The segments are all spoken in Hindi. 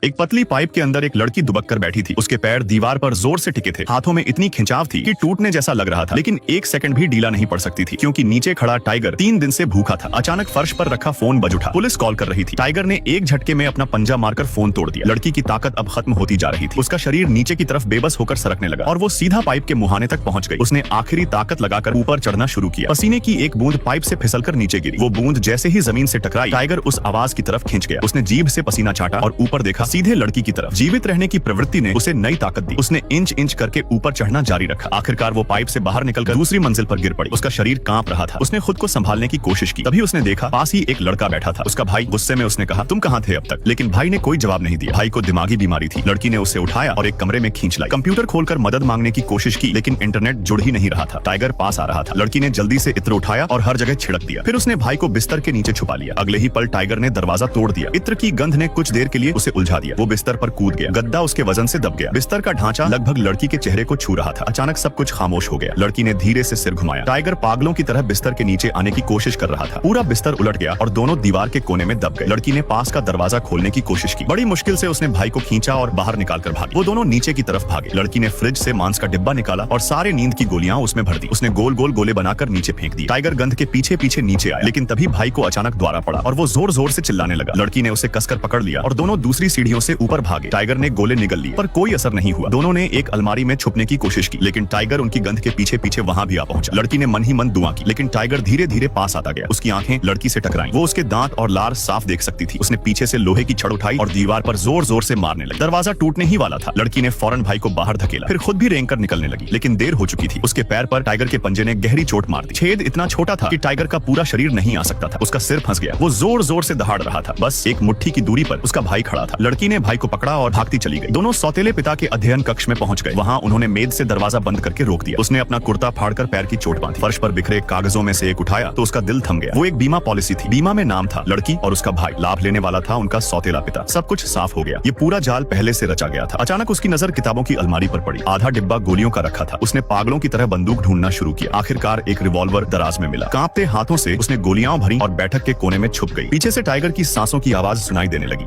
एक पतली पाइप के अंदर एक लड़की दुबक कर बैठी थी। उसके पैर दीवार पर जोर से टिके थे, हाथों में इतनी खिंचाव थी कि टूटने जैसा लग रहा था, लेकिन एक सेकंड भी ढीला नहीं पड़ सकती थी क्योंकि नीचे खड़ा टाइगर 3 दिन से भूखा था। अचानक फर्श पर रखा फोन बज उठा। पुलिस कॉल कर रही थी। टाइगर ने एक झटके में अपना पंजा मारकर फोन तोड़ दिया। लड़की की ताकत अब खत्म होती जा रही थी। उसका शरीर नीचे की तरफ बेबस होकर सरकने लगा और वो सीधा पाइप के मुहाने तक पहुंच गई। उसने आखिरी ताकत लगाकर ऊपर चढ़ना शुरू किया। पसीने की एक बूंद पाइप से फिसलकर नीचे गिरी। वो बूंद जैसे ही जमीन से टकराई, टाइगर उस आवाज की तरफ खिंच गया। उसने जीभ से पसीना चाटा और ऊपर देखा, सीधे लड़की की तरफ। जीवित रहने की प्रवृत्ति ने उसे नई ताकत दी। उसने इंच इंच करके ऊपर चढ़ना जारी रखा। आखिरकार वो पाइप से बाहर निकलकर दूसरी मंजिल पर गिर पड़ी। उसका शरीर कांप रहा था। उसने खुद को संभालने की कोशिश की। तभी उसने देखा पास ही एक लड़का बैठा था, उसका भाई। गुस्से में उसने कहा, तुम कहाँ थे अब तक? लेकिन भाई ने कोई जवाब नहीं दिया। भाई को दिमागी बीमारी थी। लड़की ने उसे उठाया और एक कमरे में खींच लाई। कंप्यूटर खोलकर मदद मांगने की कोशिश की, लेकिन इंटरनेट जुड़ ही नहीं रहा था। टाइगर पास आ रहा था। लड़की ने जल्दी से इत्र उठाया और हर जगह छिड़क दिया। फिर उसने भाई को बिस्तर के नीचे छुपा लिया। अगले ही पल टाइगर ने दरवाजा तोड़ दिया। इत्र की गंध ने कुछ देर के लिए उसे उलझा दिया। वो बिस्तर पर कूद गया। गद्दा उसके वजन से दब गया। बिस्तर का ढांचा लगभग लड़की के चेहरे को छू रहा था। अचानक सब कुछ खामोश हो गया। लड़की ने धीरे से सिर घुमाया। टाइगर पागलों की तरह बिस्तर के नीचे आने की कोशिश कर रहा था। पूरा बिस्तर उलट गया और दोनों दीवार के कोने में दब गए। लड़की ने पास का दरवाजा खोलने की कोशिश की। बड़ी मुश्किल से उसने भाई को खींचा और बाहर निकालकर भागी। वो दोनों नीचे की तरफ भागे। लड़की ने फ्रिज से मांस का डिब्बा निकाला और सारे नींद की गोलियां उसमें भर दी। उसने गोल गोल गोले बनाकर नीचे फेंक दी। टाइगर गंध के पीछे पीछे नीचे आया, लेकिन तभी भाई को अचानक द्वारा पड़ा और वो जोर जोर से चिल्लाने लगा। लड़की ने उसे कसकर पकड़ लिया और दोनों दूसरी सीढ़ियों से ऊपर भागे। टाइगर ने गोले निगल लिए, पर कोई असर नहीं हुआ। दोनों ने एक अलमारी में छुपने की कोशिश की, लेकिन टाइगर उनकी गंध के पीछे पीछे वहां भी आ पहुंचा। लड़की ने मन ही मन दुआ की, लेकिन टाइगर धीरे धीरे पास आता गया। उसकी आंखें लड़की से टकराईं। वो उसके दांत और लार साफ देख सकती थी। उसने पीछे से लोहे की छड़ उठाई और दीवार पर जोर जोर से मारने लगी। दरवाजा टूटने ही वाला था। लड़की ने फौरन भाई को बाहर धकेला, फिर खुद भी रेंग कर निकलने लगी, लेकिन देर हो चुकी थी। उसके पैर पर टाइगर के पंजे ने गहरी चोट मार दी। छेद इतना छोटा था कि टाइगर का पूरा शरीर नहीं आ सकता था। उसका सिर फंस गया। वो जोर जोर से दहाड़ रहा था। बस एक मुट्ठी की दूरी पर उसका भाई खड़ा था। लड़की ने भाई को पकड़ा और भागती चली गई। दोनों सौतेले पिता के अध्ययन कक्ष में पहुंच गए। वहां उन्होंने मेज से दरवाजा बंद करके रोक दिया। उसने अपना कुर्ता फाड़कर पैर की चोट बांधी। फर्श पर बिखरे कागजों में से एक उठाया तो उसका दिल थम गया। वो एक बीमा पॉलिसी थी। बीमा में नाम था लड़की और उसका भाई। लाभ लेने वाला था उनका सौतेला पिता। सब कुछ साफ हो गया। ये पूरा जाल पहले से रचा गया था। अचानक उसकी नजर किताबों की अलमारी पर पड़ी। आधा डिब्बा गोलियों का रखा था। उसने पागलों की तरह बंदूक ढूंढना शुरू किया। आखिरकार एक रिवॉल्वर दराज में मिला। कांपते हाथों से उसने गोलियां भरी और बैठक के कोने में छुप गई। पीछे से टाइगर की सांसों की आवाज सुनाई देने लगी।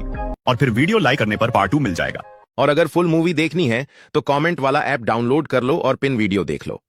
और फिर वीडियो लाइक करने पर पार्ट 2 मिल जाएगा। और अगर फुल मूवी देखनी है तो कमेंट वाला ऐप डाउनलोड कर लो और पिन वीडियो देख लो।